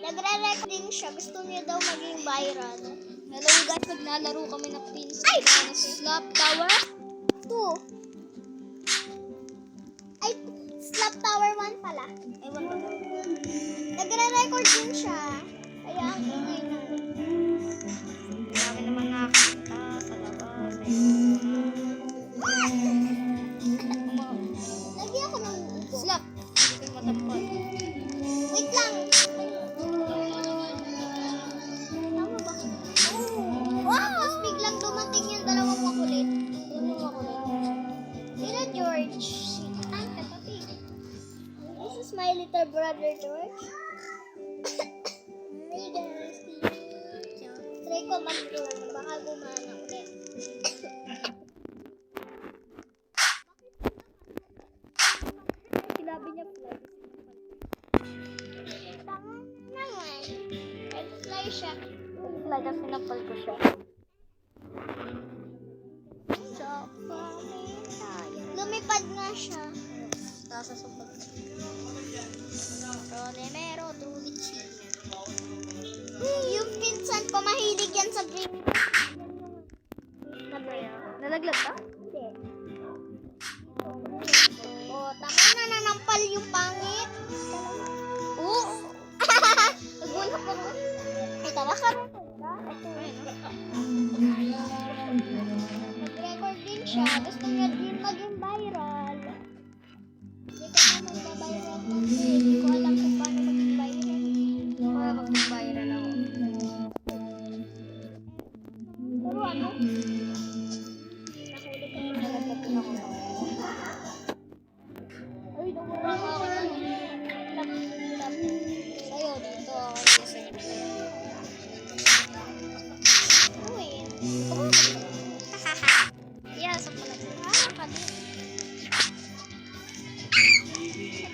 Nagre-record din siya. Gusto niya daw maging viral. Hello guys, naglalaro kami ng pins. Ay! Na slap tower. 2. Ay, Slap Tower 1 pala. Ewan ko. Nagre-record din siya. Kaya ang ingay na. Marami naman nakakita sa labas. Lagi ako ng upo. Slap. Hindi ko matapad. Wait lang. Tama ba? Wow! Tapos biglang dumating yung dalawang makulit. Sino George? Ay, Peppa Pig. This is my little brother George. Hey guys. Try ko mag-room. Baka gumana ulit. Sinabi niya fly. Tama naman. Nag-fly siya. Fly kasi sinapal ko siya. So, lumipad nga siya. Nasa supot. Ronemero, Trulici. Yung pinsan ko, mahilig yan sa green. Nalaglag ka? Hindi. Oh, tama na nanampal yung pangit. Oo. Nagbulak ako. Ay, tara ka. Nag-record din siya. Gusto niya din maging viral. Hindi ka na magbabiral kasi hindi ko alam kung paano maging viral. Para mag-viral ako. Pero ano? Nalaglag ako. Ay, nawala ka ako. Lap. Sa'yo, dito ako. Uy. Yeah, sa pala. Ka din.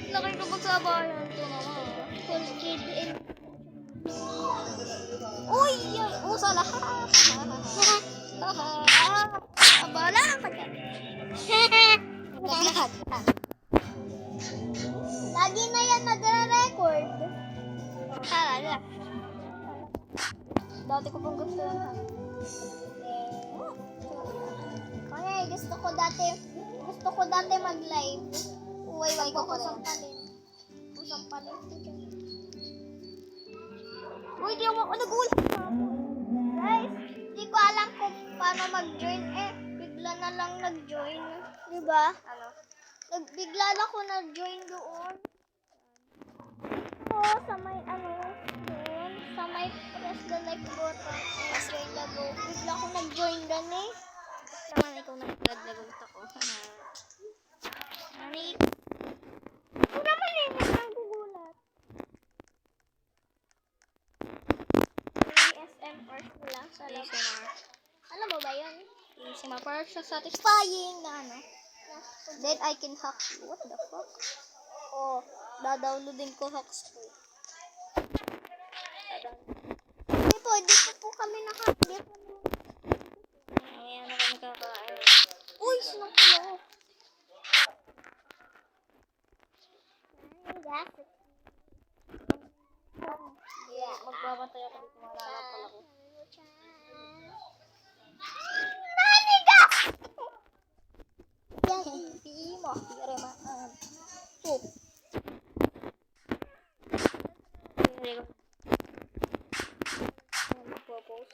Laki ko magsabayan. Ito naman. Full kid in. Uy! Usa lahat! Abala ka dyan. Lahat. Lagi na yan nagre-record. Hala. Dati ko pong gusto yan. Okay, gusto ko dati mag-live. Uy, wag ko sampalin. Sampalin ko dyan. Uy, di ako nag-ulit. Guys, di ko alam kung paano mag-join bigla na lang nag-join. Diba? Ano? Bigla lang ako nag-join doon. Oo, sa may doon. Sa may press the like button. Join the go. Bigla ako nag-join doon Naman ikaw nag-laglag ako. Ani? Ito naman nagugulat. ASMR lang sa labas. ASMR. Alam mo ba yun? ASMR. Para siya satisfying na ano. Then I can hack you. What the fuck? Oh, da-downloadin ko hacks ko. Di po kami naka-clip. Ayan na kami kakain. Uy, sinong kulo? Yeah, magbabantay ako dito. Malalapal ako. Naniga! Yan, hindi mo. Tira maan. Soup. Hindi ko. Magpo-post.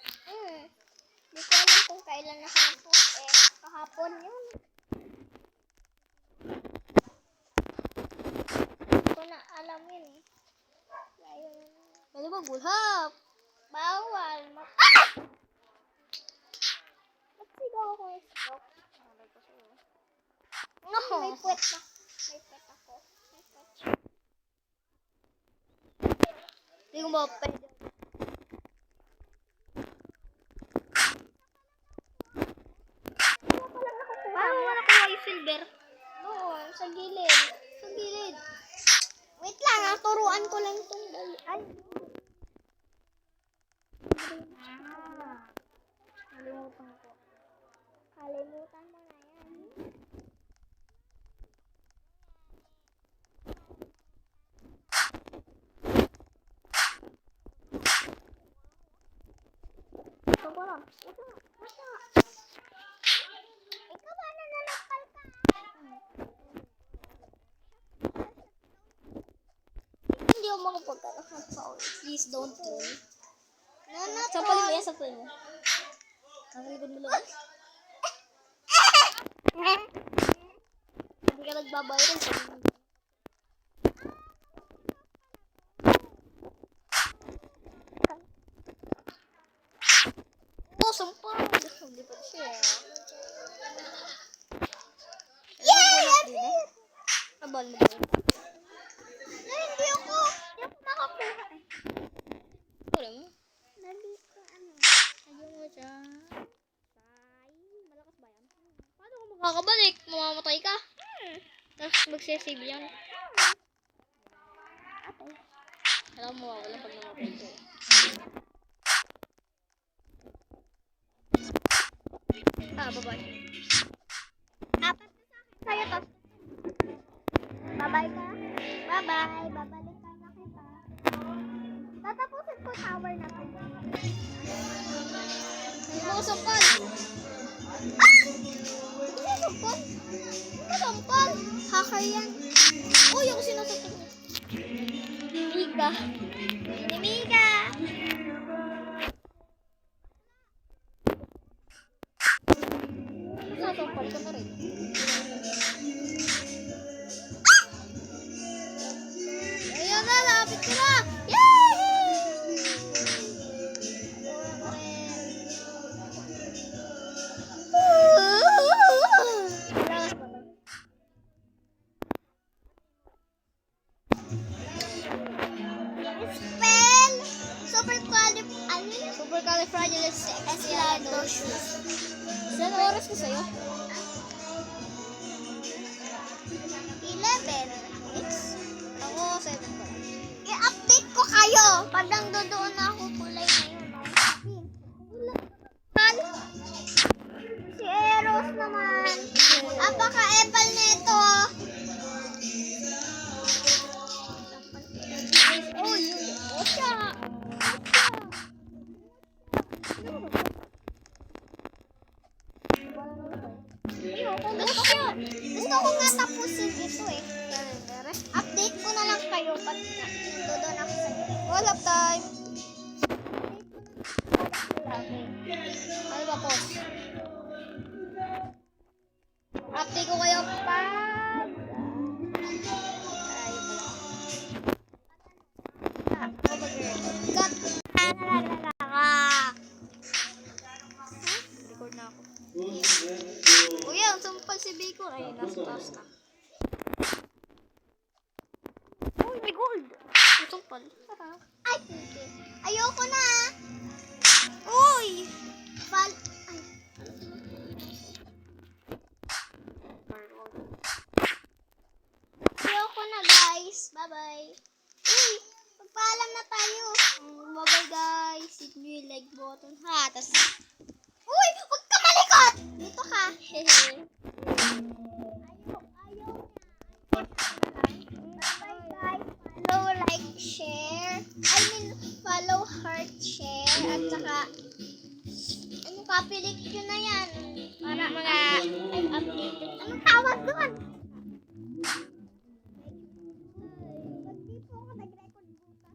Di ko alam kung kailan ako nag-post kahapon yun. Di ko na alam yun Ayun. Pwede ba gulhap? Bawal. Ba't sigaw ako stroke? No. May puwet na. May puwet ako. May puwet siya. Hindi ko ba pwede. Parang wala ko yung silver. Doon, sa gilid. Sa gilid. Wait lang, turuan ko lang itong dali. Ay. Nalimutan ko. Kalimutan mo na yan. Ikaw ba nananakal ka? Hindi ako makapagkalakan sa all. Please don't troll. Nanakal. Sampalin mo yan, sampalin mo. Nakalikod mo lang. Hindi ka nagbabayran sa mga. Oh, sampal! Hindi pa siya. Yeah! Abal mo ba? Hindi ako makakuha. Pura mo. Dali ko ano. Ayaw mo dyan. Malakas ba yan? Paano ka makakabalik? Mamamatay ka? Tapos magsisave yan. Alam mo, wala pag namatay ko. Bye-bye. Apat na sa akin. Sa'yo to. Bye-bye ka. Bye-bye. Babalikan na kita. Tatapusin ko tower na to. Hindi mo sampal. Hindi sampal. Hindi sampal. Hacker yan. Uy, ako sinasaktan mo. Mika. Inimiga. Nasasampal ka na rin. Ayun na, lapit ko na. Yay! Spell supercalifragilisticexpialidocious. Saan oras ko sa'yo? 11. Ako, 7 pa. I-update ko kayo. Pag nangdoon na ako, kulay na yun. Si Eros naman. Apaka-epal nito. Uy, Osha! Gusto ko nga tapusin ito eh. Update ko na lang kayo pag nandun ako sa inyo. Wala time. Lagi. Ano ba po? Update ko kayo pag... Cut. Record na ako. Uy, ang sampal si Bacon. Ay, nasa taas na. Uy, may gold. Ang sampal. Ay, sige. Ayoko na. Uy! Ay. Ayoko na, guys. Bye-bye. Uy! Magpaalam na tayo. Bye-bye guys. Hit mo yung like button ha. Tas, Uy! Huwag ka malikot! Dito ka. hehe. Ayaw na. Bye, guys. Follow, like, share. Follow, heart, share. At saka, copy-link nyo na yan. Para mga updated. Anong tawag doon? Hindi po ako nag-record bukas.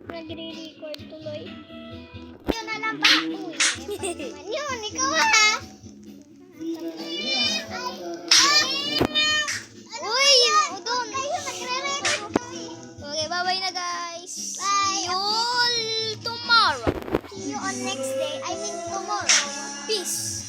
Nagre-record tuloy. Yun na lang ba? Uy, yun, ikaw ha. Uy, doon. Kayo nagre-record ko eh. Okay, bye-bye na guys. Bye. See you all tomorrow. See you on next day. I mean tomorrow. Peace.